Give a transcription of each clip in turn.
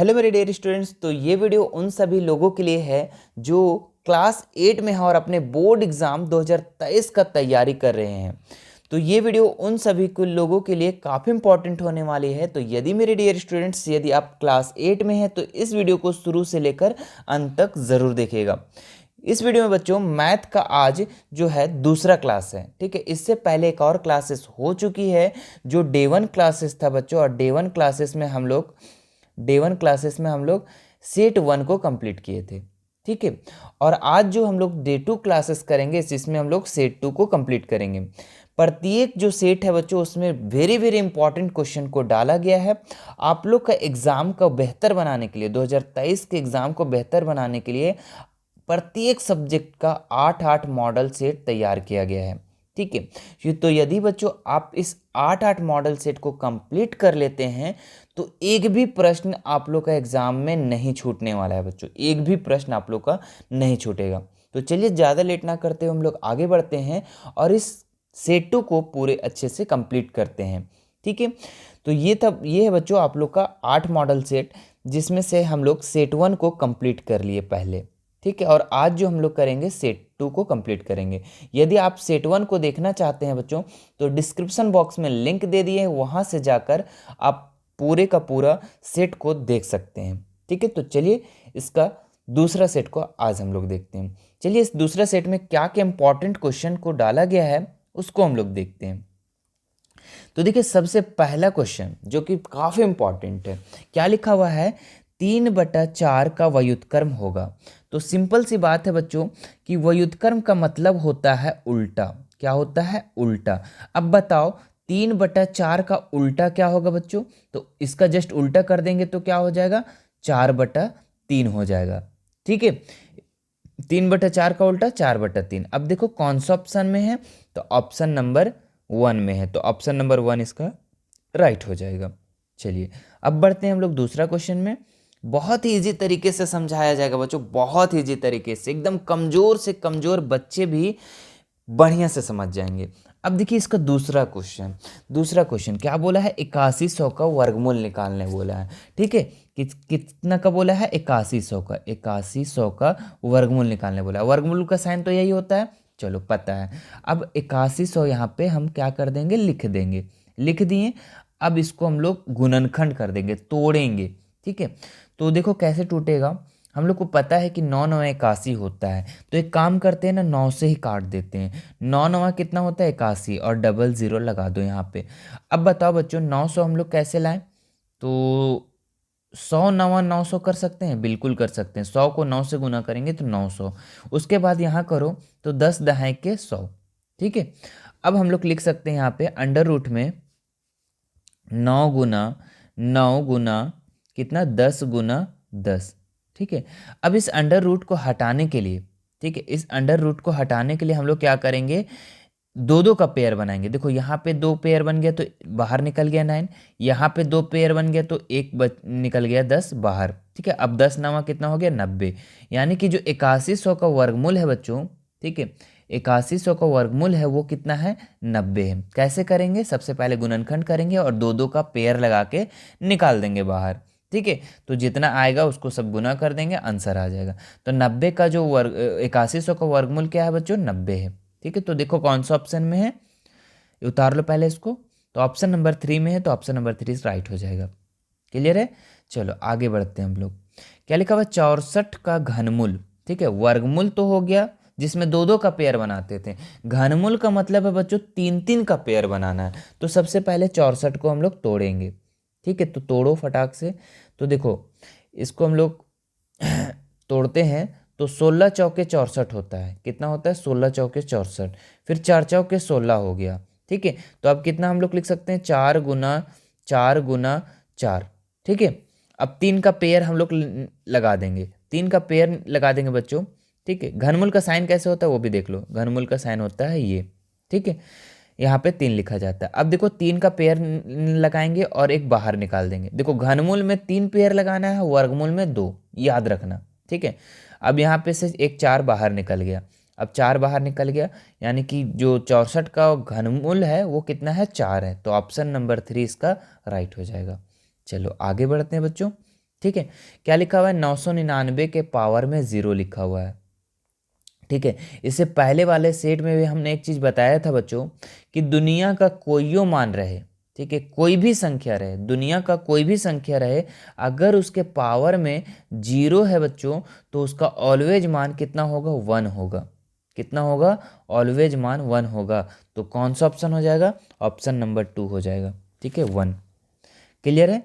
Hello मेरे dear students. तो ये वीडियो उन सभी लोगों के लिए है जो क्लास 8 में है और अपने बोर्ड एग्ज़ाम 2023 का तैयारी कर रहे हैं। तो ये वीडियो उन सभी को लोगों के लिए काफ़ी इंपॉर्टेंट होने वाली है। तो यदि मेरे डियर स्टूडेंट्स यदि आप क्लास 8 में हैं तो इस वीडियो को शुरू से लेकर अंत तक ज़रूर देखिएगा। इस वीडियो में बच्चों मैथ का आज जो है दूसरा क्लास है, ठीक है। इससे पहले एक और क्लासेस हो चुकी है जो डे 1 क्लासेस था बच्चों, और डे 1 क्लासेस में हम लोग सेट 1 को कंप्लीट किए थे, ठीक है। और आज जो हम लोग डे 2 क्लासेस करेंगे इसमें हम लोग सेट 2 को कंप्लीट करेंगे। प्रत्येक जो सेट है बच्चों उसमें वेरी वेरी इंपॉर्टेंट क्वेश्चन को डाला गया है। आप लोग का एग्ज़ाम को बेहतर बनाने के लिए, 2023 के एग्ज़ाम को बेहतर बनाने के लिए प्रत्येक सब्जेक्ट का 8 मॉडल सेट तैयार किया गया है, ठीक है। तो यदि बच्चों आप इस 8 मॉडल सेट को कंप्लीट कर लेते हैं तो एक भी प्रश्न आप लोग का एग्जाम में नहीं छूटने वाला है बच्चों, एक भी प्रश्न आप लोग का नहीं छूटेगा। तो चलिए ज़्यादा लेट ना करते हुए हम लोग आगे बढ़ते हैं और इस सेट 2 को पूरे अच्छे से कंप्लीट करते हैं, ठीक है। तो ये है बच्चों आप लोग का 8 मॉडल सेट, जिसमें से हम लोग सेट 1 को कंप्लीट कर लिए पहले, ठीक है। और आज जो हम लोग करेंगे सेट 2 को कंप्लीट करेंगे। यदि आप सेट 1 को देखना चाहते हैं बच्चों तो डिस्क्रिप्शन बॉक्स में लिंक दे दिए हैं, वहाँ से जाकर आप पूरे का पूरा सेट को देख सकते हैं, ठीक है। तो चलिए इसका दूसरा सेट को आज हम लोग देखते हैं। चलिए इस दूसरा सेट में क्या क्या इंपॉर्टेंट क्वेश्चन को डाला गया है उसको हम लोग देखते हैं। तो देखिए सबसे पहला क्वेश्चन जो कि काफ़ी इंपॉर्टेंट है, क्या लिखा हुआ है, 3/4 का व्युत्क्रम होगा। तो सिंपल सी बात है बच्चों कि व्युत्क्रम का मतलब होता है उल्टा। क्या होता है? उल्टा। अब बताओ 3/4 का उल्टा क्या होगा बच्चों? तो इसका जस्ट उल्टा कर देंगे तो क्या हो जाएगा, 4/3 हो जाएगा, ठीक है। 3/4 का उल्टा 4/3। अब देखो कौन सा ऑप्शन में है, तो ऑप्शन नंबर 1 में है, तो ऑप्शन नंबर 1 इसका राइट हो जाएगा। चलिए अब बढ़ते हैं हम लोग दूसरा क्वेश्चन में। बहुत ही इजी तरीके से समझाया जाएगा बच्चों, बहुत ही इजी तरीके से, एकदम कमज़ोर से कमज़ोर बच्चे भी बढ़िया से समझ जाएंगे। अब देखिए इसका दूसरा क्वेश्चन क्या बोला है, 8100 का वर्गमूल निकालने बोला है, ठीक है। कितना का बोला है, 8100 का वर्गमूल निकालने बोला है। वर्गमूल का साइन तो यही होता है, चलो पता है। अब 8100 यहाँ पे हम क्या कर देंगे, लिख दिए। अब इसको हम लोग गुणनखंड कर देंगे, तोड़ेंगे, ठीक है। तो देखो कैसे टूटेगा, हम लोग को पता है कि 9 9 81 होता है, तो एक काम करते हैं ना, 9 से ही काट देते हैं। 9 9 कितना होता है, 81, और डबल ज़ीरो लगा दो यहाँ पे। अब बताओ बच्चों 900 हम लोग कैसे लाएं, तो 100 9 900 कर सकते हैं, बिल्कुल कर सकते हैं। 100 को 9 से गुना करेंगे तो 900, उसके बाद यहाँ करो तो 10 दहाई के 100, ठीक है। अब हम लोग लिख सकते हैं यहाँ पे अंडर रूट में 9 गुना कितना, 10 गुना 10, ठीक है। अब इस अंडर रूट को हटाने के लिए, ठीक है, इस अंडर रूट को हटाने के लिए हम लोग क्या करेंगे, 2 का पेयर बनाएंगे। देखो यहाँ पे 2 पेयर बन गया तो बाहर निकल गया 9, यहाँ पे 2 पेयर बन गया तो निकल गया 10 बाहर, ठीक है। अब 10 9 कितना हो गया, 90। यानी कि जो 8100 का वर्गमूल है बच्चों, ठीक है, 8100 का वर्गमूल है वो कितना है, 90 है। कैसे करेंगे, सबसे पहले गुणनखंड करेंगे और 2 का पेयर लगा के निकाल देंगे बाहर, ठीक है। तो जितना आएगा उसको सब गुना कर देंगे, आंसर आ जाएगा। तो 90 का जो 8100 का वर्गमूल क्या है बच्चों, 90 है, ठीक है। तो देखो कौन सा ऑप्शन में है, उतार लो पहले इसको, तो ऑप्शन नंबर 3 में है, तो ऑप्शन नंबर 3 राइट हो जाएगा। क्लियर है? चलो आगे बढ़ते हैं हम लोग। क्या लिखा हुआ, 64 का घनमूल, ठीक है। वर्गमूल तो हो गया जिसमें 2 का पेयर बनाते थे, घनमूल का मतलब है बच्चों 3 का पेयर बनाना है। तो सबसे पहले 64 को हम लोग तोड़ेंगे, ठीक है। तो तोड़ो फटाक से। तो देखो इसको हम लोग तोड़ते हैं तो 16 चौके 64 होता है, कितना होता है, 16 चौके 64, फिर 4 चौके 16 हो गया, ठीक है। तो अब कितना हम लोग लिख सकते हैं, 4 गुना 4, ठीक है। अब 3 का पेयर हम लोग लगा देंगे, 3 का पेयर लगा देंगे बच्चों, ठीक है। घनमूल का साइन कैसे होता है वो भी देख लो, घनमूल का साइन होता है ये, ठीक है। यहाँ पे 3 लिखा जाता है। अब देखो 3 का पेयर लगाएंगे और एक बाहर निकाल देंगे। देखो घनमूल में 3 पेयर लगाना है, वर्गमूल में 2, याद रखना, ठीक है। अब यहाँ पे से एक 4 बाहर निकल गया, अब 4 बाहर निकल गया, यानी कि जो 64 का घनमूल है वो कितना है, 4 है। तो ऑप्शन नंबर 3 इसका राइट हो जाएगा। चलो आगे बढ़ते हैं बच्चों, ठीक है, क्या लिखा हुआ है, 999 के पावर में 0 लिखा हुआ है। ठीक है, इससे पहले वाले सेट में भी हमने एक चीज़ बताया था बच्चों कि दुनिया का कोई मान रहे, ठीक है, कोई भी संख्या रहे, दुनिया का कोई भी संख्या रहे, अगर उसके पावर में 0 है बच्चों तो उसका ऑलवेज मान कितना होगा, 1 होगा। कितना होगा, ऑलवेज मान 1 होगा। तो कौन सा ऑप्शन हो जाएगा, ऑप्शन नंबर 2 हो जाएगा। ठीक है, 1। क्लियर है,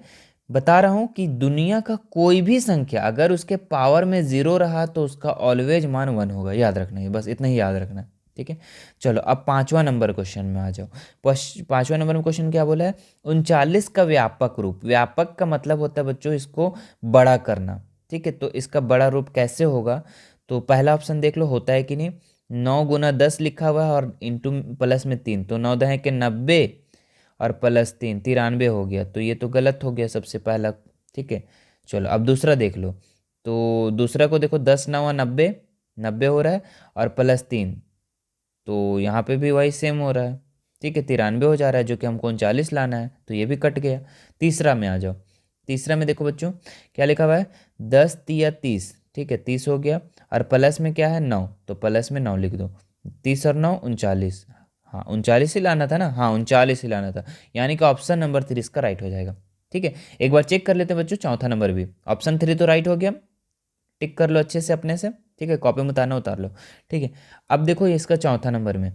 बता रहा हूं कि दुनिया का कोई भी संख्या अगर उसके पावर में 0 रहा तो उसका ऑलवेज मान 1 होगा। याद रखना है, बस इतना ही याद रखना है। ठीक है, चलो अब 5वां नंबर क्वेश्चन में आ जाओ। 5वां नंबर में क्वेश्चन क्या बोला है, 39 का व्यापक रूप। व्यापक का मतलब होता है बच्चों इसको बड़ा करना। ठीक है, तो इसका बड़ा रूप कैसे होगा, तो पहला ऑप्शन देख लो, होता है कि नहीं, 9 गुना 10 लिखा हुआ है और इंटू प्लस में 3, तो 9 दहे के 90 और प्लस 3 93 हो गया, तो ये तो गलत हो गया सबसे पहला। ठीक है, चलो अब दूसरा देख लो। तो दूसरा को देखो, 10 9 90, 90 हो रहा है और प्लस 3, तो यहाँ पे भी वही सेम हो रहा है। ठीक है, 93 हो जा रहा है, जो कि हमको 39 लाना है, तो ये भी कट गया। तीसरा में आ जाओ। तीसरा में देखो बच्चों क्या लिखा हुआ है, 10 तिया 30। ठीक है, 30 हो गया और प्लस में क्या है, 9, तो प्लस में 9 लिख दो। 30 और 9 39। हाँ 39 ही लाना था ना, हाँ 39 ही लाना था, यानी कि ऑप्शन नंबर 3 इसका राइट हो जाएगा। ठीक है, एक बार चेक कर लेते हैं बच्चों, चौथा नंबर भी ऑप्शन 3 तो राइट हो गया। टिक कर लो अच्छे से अपने से। ठीक है, कॉपी में उतारना उतार लो। ठीक है, अब देखो ये इसका चौथा नंबर में,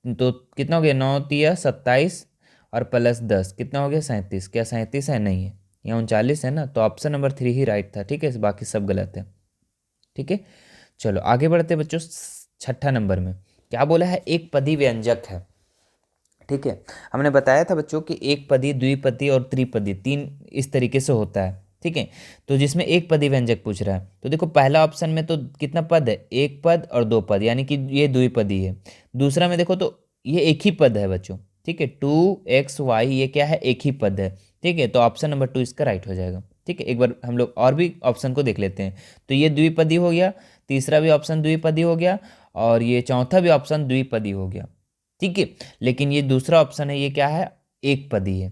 तो कितना हो गया, 9 तिया 27 और प्लस 10 कितना हो गया, 37। क्या 37 है, नहीं है, यहाँ 39 है ना, तो ऑप्शन नंबर 3 ही राइट था। ठीक है, बाकी सब गलत है। ठीक है, चलो आगे बढ़ते हैं बच्चों। छठा नंबर में क्या बोला है, एक पदी व्यंजक है। ठीक है, हमने बताया था बच्चों कि एक पदी, द्विपदी और त्रिपदी, 3 इस तरीके से होता है। ठीक है, तो जिसमें एक पदी व्यंजक पूछ रहा है, तो देखो पहला ऑप्शन में तो कितना पद है, एक पद और 2 पद, यानी कि ये द्विपदी है। दूसरा में देखो तो ये एक ही पद है बच्चों। ठीक है, 2xy ये क्या है, एक ही पद है। ठीक है, तो ऑप्शन नंबर 2 इसका राइट हो जाएगा। ठीक है, एक बार हम लोग और भी ऑप्शन को देख लेते हैं। तो ये द्विपदी हो गया, तीसरा भी ऑप्शन द्विपदी हो गया और ये चौथा भी ऑप्शन द्विपदी हो गया। ठीक है, लेकिन ये दूसरा ऑप्शन है, ये क्या है, एक पदी है।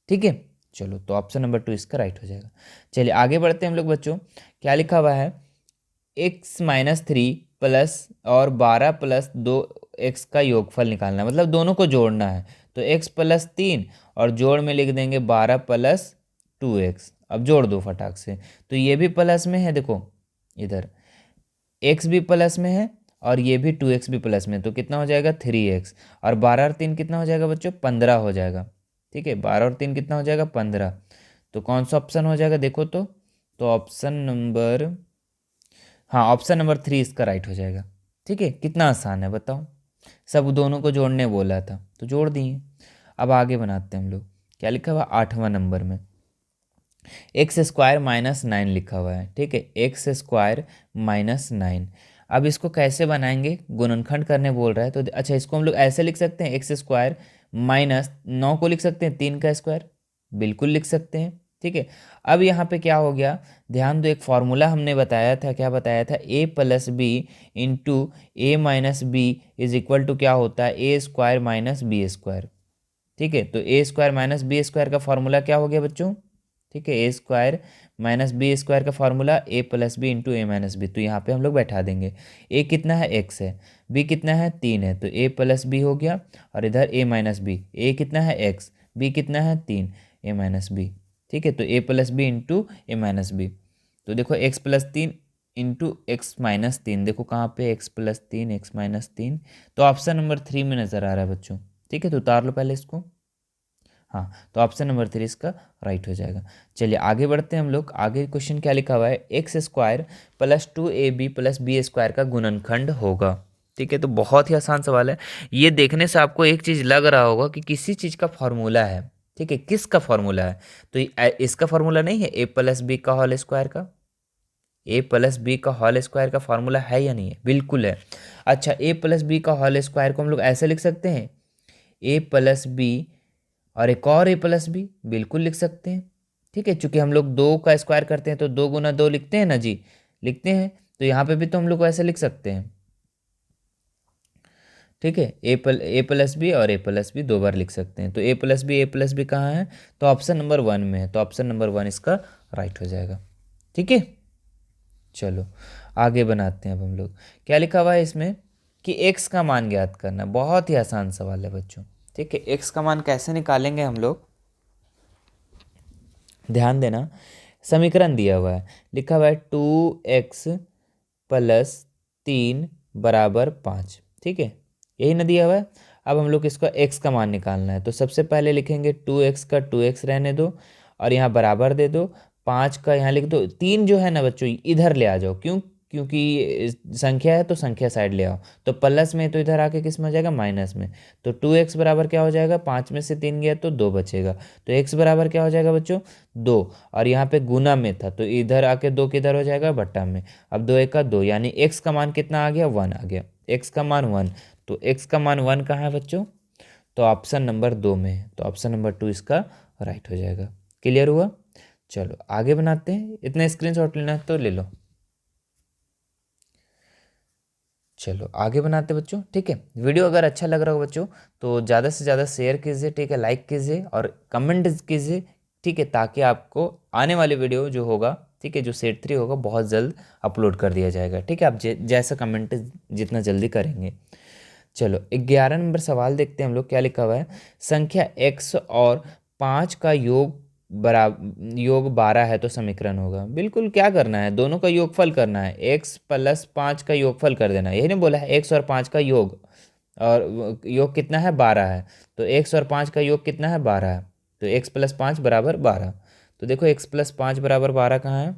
ठीक है, चलो तो ऑप्शन नंबर 2 इसका राइट हो जाएगा। चलिए आगे बढ़ते हैं हम लोग बच्चों। क्या लिखा हुआ है, x-3 प्लस और 12 प्लस 2x का योगफल निकालना है, मतलब दोनों को जोड़ना है। तो x प्लस 3 और जोड़ में लिख देंगे 12 प्लस 2x। अब जोड़ दो फटाक से, तो ये भी प्लस में है, देखो इधर x भी प्लस में है और ये भी 2x भी प्लस में, तो कितना हो जाएगा, 3x। और 12 और 3 कितना हो जाएगा बच्चों, 15 हो जाएगा। ठीक है, 12 और 3 कितना हो जाएगा, 15। तो कौन सा ऑप्शन हो जाएगा देखो तो ऑप्शन नंबर, हाँ ऑप्शन नंबर 3 इसका राइट हो जाएगा। ठीक है, कितना आसान है बताओ, सब दोनों को जोड़ने बोला था तो जोड़ दिए। अब आगे बनाते हैं हम लोग। क्या लिखा हुआ 8वां नंबर में, x² - 9 लिखा हुआ है। ठीक है, x² - 9। अब इसको कैसे बनाएंगे, गुणनखंड करने बोल रहा है, तो अच्छा इसको हम लोग ऐसे लिख सकते हैं, x² - 9 को लिख सकते हैं 3 का स्क्वायर, बिल्कुल लिख सकते हैं। ठीक है, अब यहाँ पे क्या हो गया, ध्यान दो, एक फॉर्मूला हमने बताया था, क्या बताया था, a + b into a - b is equal to क्या होता है, a² - b²। ठीक है, तो a² - b² का फॉर्मूला क्या हो गया बच्चों, ठीक है, a² - b² का formula a + b into a - b, तो यहाँ पे हम लोग बैठा देंगे। a कितना है, x है, b कितना है, 3 है, तो a + b हो गया और इधर a - b, a कितना है x, b कितना है 3, a - b। ठीक है, तो a + b into a - b, तो देखो x + 3 इंटू x - 3, देखो कहाँ पे x + 3 x - 3, तो ऑप्शन नंबर 3 में नज़र आ रहा है बच्चों। ठीक है, तो उतार लो पहले इसको। हाँ, तो ऑप्शन नंबर 3 इसका राइट हो जाएगा। चलिए आगे बढ़ते हैं हम लोग। आगे क्वेश्चन क्या लिखा हुआ है, x² + 2ab + b² का गुणनखंड होगा। ठीक है, तो बहुत ही आसान सवाल है। ये देखने से आपको एक चीज़ लग रहा होगा कि किसी चीज़ का फॉर्मूला है। ठीक है, किसका फॉर्मूला है, तो इसका फॉर्मूला नहीं है, a + b का होल स्क्वायर का, a + b का होल स्क्वायर का फॉर्मूला है या नहीं है, बिल्कुल है। अच्छा, a + b का होल स्क्वायर को हम लोग ऐसे लिख सकते हैं, a + b और एक और a + b, बिल्कुल लिख सकते हैं। ठीक है, चूंकि हम लोग 2 का स्क्वायर करते हैं तो 2 गुना 2 लिखते हैं ना जी, लिखते हैं, तो यहाँ पे भी तो हम लोग ऐसे लिख सकते हैं। ठीक है, ए प्लस बी और ए प्लस बी 2 बार लिख सकते हैं। तो ए प्लस बी कहाँ है, तो ऑप्शन नंबर 1 में है, तो ऑप्शन नंबर 1 इसका राइट हो जाएगा। ठीक है, चलो आगे बनाते हैं अब हम लोग। क्या लिखा हुआ है इसमें कि x का मान ज्ञात करना, बहुत ही आसान सवाल है बच्चों। ठीक है, x का मान कैसे निकालेंगे हम लोग, ध्यान देना। समीकरण दिया हुआ है, लिखा हुआ है 2x प्लस 3 बराबर 5। ठीक है, यही ना दिया हुआ है। अब हम लोग इसका x का मान निकालना है, तो सबसे पहले लिखेंगे 2x का 2x रहने दो और यहाँ बराबर दे दो, 5 का यहाँ लिख दो। 3 जो है ना बच्चों इधर ले आ जाओ, क्यों, क्योंकि संख्या है तो संख्या साइड ले आओ, तो प्लस में तो इधर आके किस में हो जाएगा, माइनस में। तो 2x बराबर क्या हो जाएगा, 5 में से 3 गया तो 2 बचेगा, तो x बराबर क्या हो जाएगा बच्चों, 2। और यहाँ पे गुना में था तो इधर आके 2 किधर हो जाएगा, बट्टा में। अब 2 एक का 2, यानी x का मान कितना आ गया, 1 आ गया, x का मान 1। तो x का मान 1 कहाँ है बच्चों, तो ऑप्शन नंबर 2 में है, तो ऑप्शन नंबर 2 इसका राइट हो जाएगा। क्लियर हुआ, चलो आगे बनाते हैं। इतना स्क्रीनशॉट लेना है तो ले लो। चलो आगे बनाते हैं बच्चों। ठीक है, वीडियो अगर अच्छा लग रहा हो बच्चों तो ज़्यादा से ज़्यादा शेयर कीजिए, ठीक है, लाइक कीजिए और कमेंट कीजिए। ठीक है, ताकि आपको आने वाले वीडियो जो होगा, ठीक है, जो सेट 3 होगा बहुत जल्द अपलोड कर दिया जाएगा। ठीक है, आप जैसा कमेंट जितना जल्दी करेंगे। चलो 11 नंबर सवाल देखते हैं हम लोग। क्या लिखा हुआ है, संख्या x और 5 का योग 12 है तो समीकरण होगा। बिल्कुल, क्या करना है, दोनों का योगफल करना है, x प्लस 5 का योगफल कर देना है। यही नहीं बोला है, x और 5 का योग, और योग कितना है, 12 है, तो x और 5 का योग कितना है, 12 है, तो x प्लस 5 बराबर 12। तो देखो x प्लस 5 बराबर 12 कहाँ है,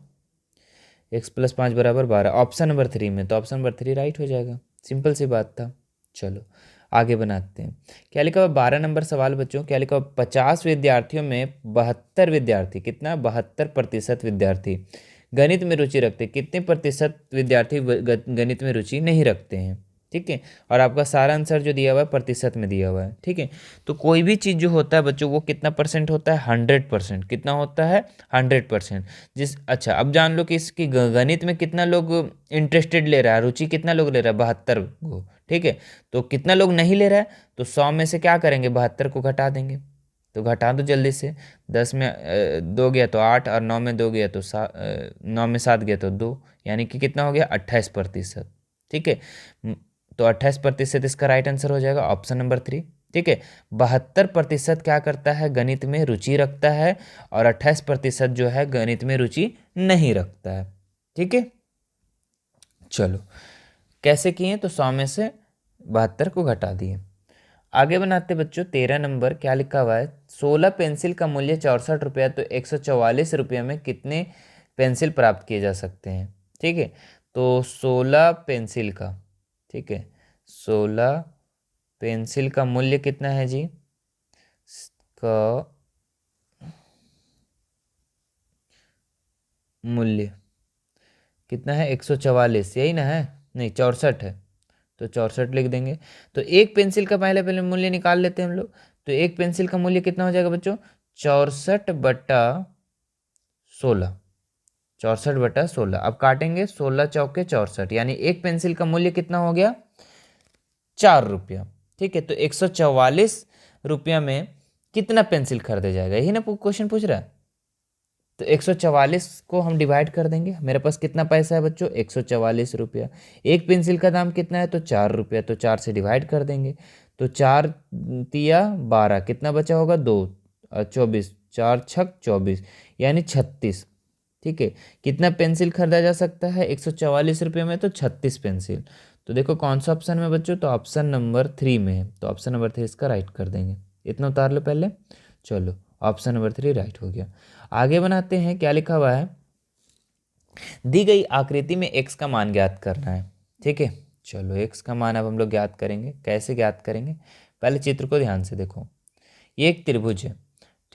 x प्लस 5 बराबर 12 ऑप्शन नंबर 3 में, तो ऑप्शन नंबर 3 राइट हो जाएगा। सिंपल सी बात था। चलो आगे बनाते हैं। क्या लिखा हुआ 12 नंबर सवाल बच्चों। क्या लिखा हुआ, 50 विद्यार्थियों में 72 विद्यार्थी, कितना, 72% विद्यार्थी गणित में रुचि रखते, कितने प्रतिशत विद्यार्थी गणित में रुचि नहीं रखते हैं। ठीक है, और आपका सारा आंसर जो दिया हुआ है प्रतिशत में दिया हुआ है। ठीक है, तो कोई भी चीज़ जो होता है बच्चों वो कितना परसेंट होता है, 100%। कितना होता है, 100%। अच्छा अब जान लो कि इसकी गणित में कितना लोग इंटरेस्टेड ले रहा है, रुचि कितना लोग ले रहा है, 72 को। ठीक है, तो कितना लोग नहीं ले रहा है, तो 100 में से क्या करेंगे, 72 को घटा देंगे। तो घटा दो जल्दी से, 10 में 2 गया तो 8, और 9 में 2 गया तो 9 में 7 गया तो 2, यानी कि कितना हो गया, 28%। ठीक है, तो 28% इसका राइट आंसर हो जाएगा, ऑप्शन नंबर 3। ठीक है, 72% क्या करता है, गणित में रुचि रखता है, और 28% जो है गणित में रुचि नहीं रखता है। ठीक है, चलो कैसे किए, तो 100 में से 72 को घटा दिए। आगे बनाते बच्चों 13 नंबर। क्या लिखा हुआ है, 16 पेंसिल का मूल्य 64 रुपया, तो 144 रुपये में कितने पेंसिल प्राप्त किए जा सकते हैं। ठीक है, तो 16 पेंसिल का, ठीक है, 16 पेंसिल का मूल्य कितना है जी, का मूल्य कितना है, 144, यही ना है, नहीं 64 है, तो 64 लिख देंगे। तो एक पेंसिल का पहले पहले मूल्य निकाल लेते हैं हम लोग। तो एक पेंसिल का मूल्य कितना हो जाएगा बच्चों, 64/16, 64/16। अब काटेंगे, 16 चौके 64, यानी एक पेंसिल का मूल्य कितना हो गया, 4 रुपया। ठीक है, तो 144 रुपया में कितना पेंसिल खरीदा जाएगा, यही ना क्वेश्चन पूछ रहा है। तो 144 को हम डिवाइड कर देंगे, मेरे पास कितना पैसा है बच्चों, 144 रुपया। एक पेंसिल का दाम कितना है, तो 4 रुपया, तो 4 से डिवाइड कर देंगे, तो 4 तिया 12, कितना बचा होगा, 2 और 24, 4 छक 24, यानी 36। ठीक है, कितना पेंसिल खरीदा जा सकता है 144 रुपये में, तो 36 पेंसिल। तो देखो कौन सा ऑप्शन में बच्चों, तो ऑप्शन नंबर 3 में है, तो ऑप्शन नंबर 3 इसका राइट कर देंगे। इतना उतार लो पहले। चलो ऑप्शन नंबर 3 राइट हो गया। आगे बनाते हैं। क्या लिखा हुआ है, दी गई आकृति में x का मान ज्ञात करना है। ठीक है, चलो x का मान अब हम लोग ज्ञात करेंगे। कैसे ज्ञात करेंगे, पहले चित्र को ध्यान से देखो। ये एक त्रिभुज है,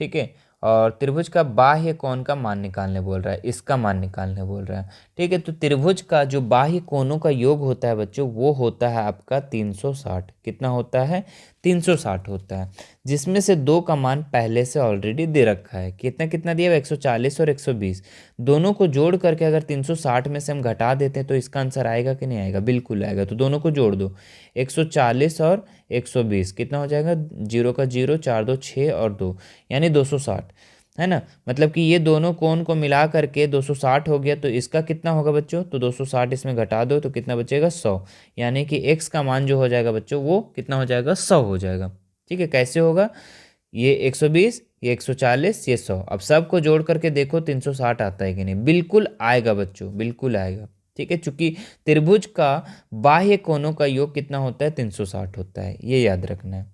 ठीक है, और त्रिभुज का बाह्य कोण का मान निकालने बोल रहा है, इसका मान निकालने बोल रहा है। ठीक है, तो त्रिभुज का जो बाह्य कोणों का योग होता है बच्चों, वो होता है आपका 360। कितना होता है, 360 होता है, जिसमें से दो का मान पहले से ऑलरेडी दे रखा है। कितना कितना दिया है? 140 और 120। दोनों को जोड़ करके अगर 360 में से हम घटा देते हैं तो इसका आंसर आएगा कि नहीं आएगा? बिल्कुल आएगा। तो दोनों को जोड़ दो, 140 और 120 कितना हो जाएगा? 0 का 0, 4 2 6 और 2 यानी 260, है ना। मतलब कि ये दोनों कोण को मिला करके 260 हो गया। तो इसका कितना होगा बच्चों? तो 260 इसमें घटा दो तो कितना बचेगा? 100। यानी कि x का मान जो हो जाएगा बच्चों वो कितना हो जाएगा? 100 हो जाएगा। ठीक है, कैसे होगा? ये 120, ये 140, ये 100। अब सबको जोड़ करके देखो 360 आता है कि नहीं? बिल्कुल आएगा बच्चों, बिल्कुल आएगा। ठीक है, चूंकि त्रिभुज का बाह्य कोणों का योग कितना होता है? 360 होता है, ये याद रखना है।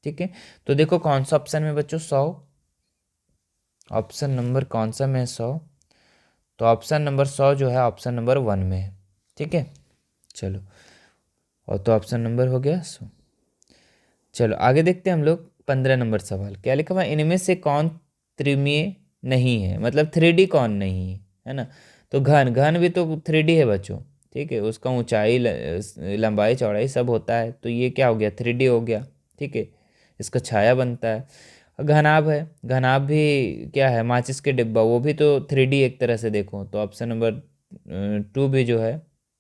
ठीक है, तो देखो कौन सा ऑप्शन में बच्चों? 100। ऑप्शन नंबर कौन सा में है? 100। तो ऑप्शन नंबर 100 जो है ऑप्शन नंबर 1 में है। ठीक है, चलो, और तो ऑप्शन नंबर हो गया 100। चलो आगे देखते हैं हम लोग 15 नंबर सवाल। क्या लिखा हुआ? इनमें से कौन त्रिमीय नहीं है, मतलब 3D कौन नहीं है ना। तो घन, घन भी तो 3D है बच्चों। ठीक है, उसका ऊंचाई, लंबाई, चौड़ाई सब होता है। तो ये क्या हो गया? 3D हो गया। ठीक है, इसका छाया बनता है। घनाभ है, घनाभ भी क्या है? माचिस के डिब्बा, वो भी तो 3D एक तरह से देखो। तो ऑप्शन नंबर 2 भी जो है,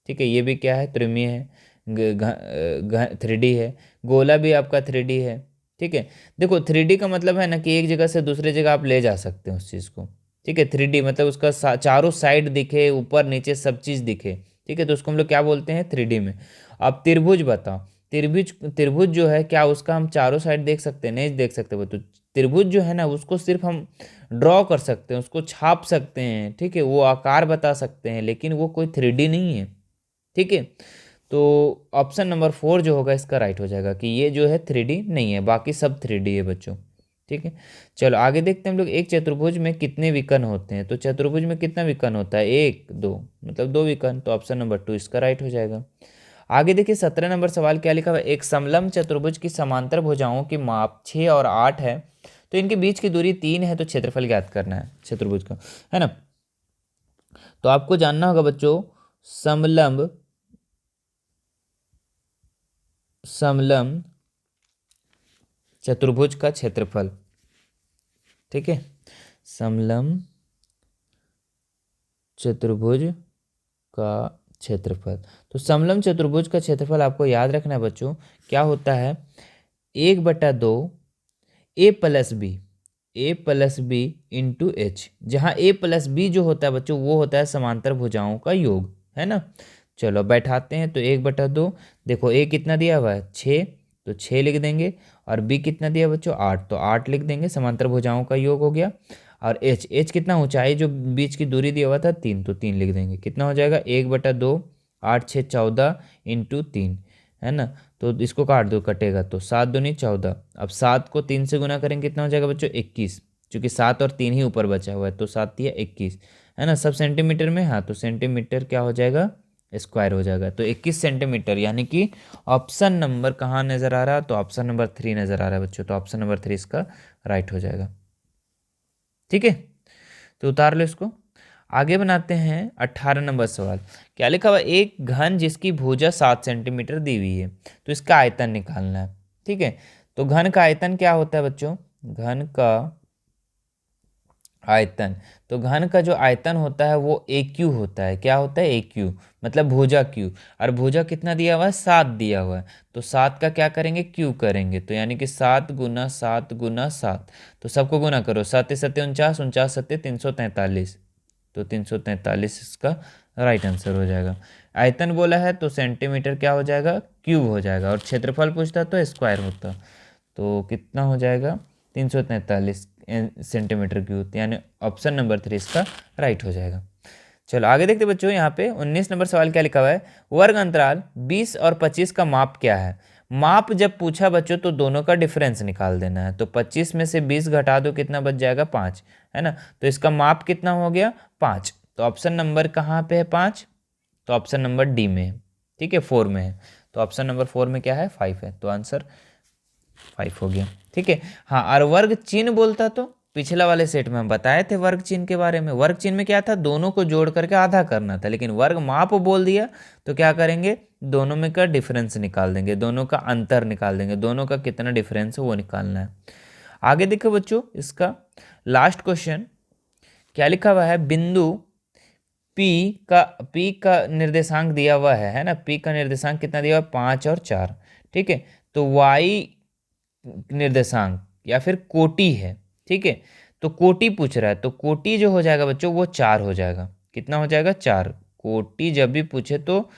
ठीक है, ये भी क्या है? त्रिमीय है, 3D है। गोला भी आपका 3D है। ठीक है, देखो 3D का मतलब है ना कि एक जगह से दूसरे जगह आप ले जा सकते हो उस चीज़ को। ठीक है, 3D मतलब उसका चारों साइड दिखे, ऊपर नीचे सब चीज़ दिखे। ठीक है, तो उसको हम लोग क्या बोलते हैं? 3D में। अब त्रिभुज बताओ, त्रिभुज, त्रिभुज जो है क्या उसका हम चारों साइड देख सकते हैं? नहीं देख सकते वो। तो त्रिभुज जो है ना उसको सिर्फ हम ड्रॉ कर सकते हैं, उसको छाप सकते हैं। ठीक है, वो आकार बता सकते हैं, लेकिन वो कोई 3D नहीं है। ठीक है, तो ऑप्शन नंबर 4 जो होगा इसका राइट हो जाएगा कि ये जो है 3D नहीं है, बाकी सब 3D है बच्चों। ठीक है, चलो आगे देखते हैं हम लोग। एक चतुर्भुज में कितने विकर्ण होते हैं? तो चतुर्भुज में कितना विकर्ण होता है? 1 2, मतलब 2 विकर्ण। तो ऑप्शन नंबर 2 इसका राइट हो जाएगा। आगे देखिए 17 नंबर सवाल क्या लिखा हुआ है? एक समलंब चतुर्भुज की समांतर भुजाओं की माप 6 और 8 है, तो इनके बीच की दूरी 3 है, तो क्षेत्रफल ज्ञात करना है चतुर्भुज का, है ना। तो आपको जानना होगा बच्चों समलंब, समलंब चतुर्भुज का क्षेत्रफल। ठीक है, समलंब चतुर्भुज का क्षेत्रफल। तो समलंब चतुर्भुज का क्षेत्रफल आपको याद रखना है बच्चों, क्या होता है? 1/2 A+B, A+B इंटू एच, जहाँ A+B जो होता है बच्चों वो होता है समांतर भुजाओं का योग, है ना। चलो बैठाते हैं। तो 1/2, देखो A कितना दिया हुआ है? 6, तो 6 लिख देंगे। और B कितना दिया बच्चों? 8, तो 8 लिख देंगे। समांतर भुजाओं का योग हो गया। और H कितना? ऊंचाई जो बीच की दूरी दिया हुआ था 3, तो 3 लिख देंगे। कितना हो जाएगा? 1/2, 8 6 14 इंटू 3, है ना। तो इसको काट दो, कटेगा तो 7 दूनी 14। अब 7 को 3 से गुना करेंगे, कितना हो जाएगा बच्चों? 21। चूंकि 7 और 3 ही ऊपर बचा हुआ है, तो 7 या 21, है ना। सब सेंटीमीटर में, हाँ, तो सेंटीमीटर क्या हो जाएगा? स्क्वायर हो जाएगा। तो 21 सेंटीमीटर, यानी कि ऑप्शन नंबर कहाँ नज़र आ रहा है? तो ऑप्शन नंबर 3 नज़र आ रहा है बच्चों। तो ऑप्शन नंबर 3 इसका राइट हो जाएगा। ठीक है, तो उतार लो इसको। आगे बनाते हैं 18 नंबर सवाल। क्या लिखा हुआ? एक घन जिसकी भुजा 7 सेंटीमीटर दी हुई है, तो इसका आयतन निकालना है। ठीक है, तो घन का आयतन क्या होता है बच्चों? घन का आयतन, तो घन का जो आयतन होता है वो AQ होता है। क्या होता है? AQ, मतलब भुजा Q। और भुजा कितना दिया हुआ है? 7 दिया हुआ है। तो 7 का क्या करेंगे? Q करेंगे। तो यानी कि 7 गुना 7 गुना 7, तो सबको गुना करो। 7 7 49, 49 7 343, तो 343 इसका राइट आंसर हो जाएगा। आयतन बोला है तो सेंटीमीटर क्या हो जाएगा? क्यूब हो जाएगा। और क्षेत्रफल पूछता तो स्क्वायर होता। तो कितना हो जाएगा? 343 सेंटीमीटर क्यूब, यानी ऑप्शन नंबर 3 इसका राइट हो जाएगा। चलो आगे देखते बच्चों, यहाँ पे 19 नंबर सवाल क्या लिखा हुआ है? वर्ग अंतराल 20 और 25 का माप क्या है? माप जब पूछा बच्चों तो दोनों का डिफरेंस निकाल देना है। तो 25 में से 20 घटा दो, कितना बच जाएगा? 5, है ना। तो इसका माप कितना हो गया? 5। तो ऑप्शन नंबर कहाँ पे है? 5, तो ऑप्शन नंबर डी में है। ठीक है, 4 में है। तो ऑप्शन नंबर 4 में क्या है? 5 है। तो आंसर 5 हो गया। ठीक है, हाँ, और वर्ग चिन्ह बोलता तो पिछला वाले सेट में हम बताए थे वर्ग चिन्ह के बारे में। वर्ग चिन्ह में क्या था, दोनों को जोड़ करके आधा करना था, लेकिन वर्ग माप बोल दिया तो क्या करेंगे, दोनों में का डिफरेंस निकाल देंगे, दोनों का अंतर निकाल देंगे, दोनों का कितना डिफरेंस है वो निकालना है। आगे देखो बच्चों, इसका लास्ट क्वेश्चन क्या लिखा हुआ है, बिंदु P का निर्देशांक दिया हुआ है ना, P का निर्देशांक कितना दिया हुआ है, 5 और 4। ठीक है, तो Y निर्देशांक या फिर कोटि है। ठीक है, तो कोटि पूछ रहा है, तो कोटि जो हो जाएगा बच्चों वो 4 हो जाएगा। कितना हो जाएगा, 4। कोटि जब भी पूछे तो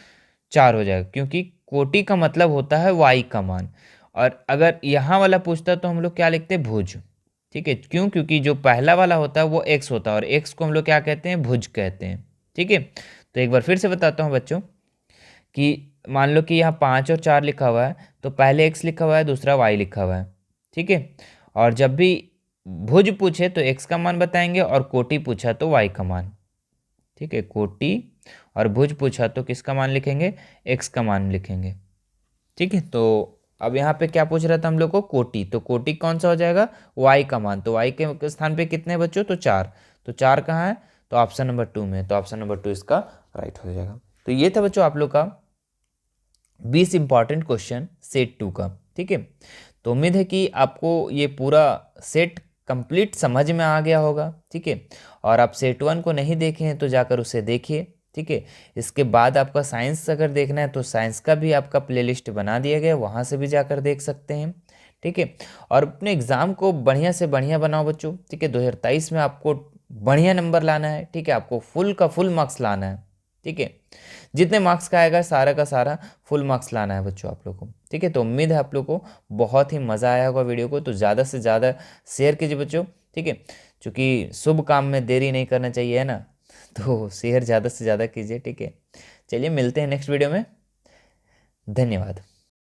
4 हो जाएगा, क्योंकि कोटि का मतलब होता है Y का मान। और अगर यहाँ वाला पूछता तो हम लोग क्या लिखते हैं, भुज। ठीक है, क्यों, क्योंकि जो पहला वाला होता है वो x होता है, और x को हम लोग क्या कहते हैं, भुज कहते हैं। ठीक है, तो एक बार फिर से बताता हूँ बच्चों कि मान लो कि यहाँ 5 और 4 लिखा हुआ है, तो पहले x लिखा हुआ है, दूसरा y लिखा हुआ है। ठीक है, और जब भी भुज पूछे तो x का मान बताएंगे, और कोटि पूछा तो y का मान। ठीक है, कोटि और भुज पूछा तो किसका मान लिखेंगे, x का मान लिखेंगे। ठीक है, तो अब यहाँ पे क्या पूछ रहा था हम लोग को, कोटि, तो कोटि कौन सा हो जाएगा, y का मान। तो y के स्थान पे कितने बच्चों, तो 4। तो 4 कहाँ है, तो ऑप्शन नंबर 2 में, तो ऑप्शन नंबर 2 इसका राइट हो जाएगा। तो ये था बच्चों आप लोग का 20 इंपॉर्टेंट क्वेश्चन सेट 2 का। ठीक है, तो उम्मीद है कि आपको ये पूरा सेट कंप्लीट समझ में आ गया होगा। ठीक है, और आप सेट 1 को नहीं देखे हैं तो जाकर उसे देखिए। ठीक है, इसके बाद आपका साइंस अगर देखना है तो साइंस का भी आपका प्लेलिस्ट बना दिया गया, वहाँ से भी जाकर देख सकते हैं। ठीक है, और अपने एग्ज़ाम को बढ़िया से बढ़िया बनाओ बच्चों। ठीक है, 2023 में आपको बढ़िया नंबर लाना है। ठीक है, आपको फुल का फुल मार्क्स लाना है। ठीक है, जितने मार्क्स का आएगा सारा का सारा फुल मार्क्स लाना है बच्चों आप लोग को। ठीक है, तो उम्मीद है आप लोग को बहुत ही मज़ा आया होगा वीडियो को, तो ज़्यादा से ज़्यादा शेयर कीजिए बच्चों। ठीक है, क्योंकि शुभ काम में देरी नहीं करना चाहिए, है ना, तो शेयर ज़्यादा से ज़्यादा कीजिए। ठीक है, चलिए मिलते हैं नेक्स्ट वीडियो में, धन्यवाद।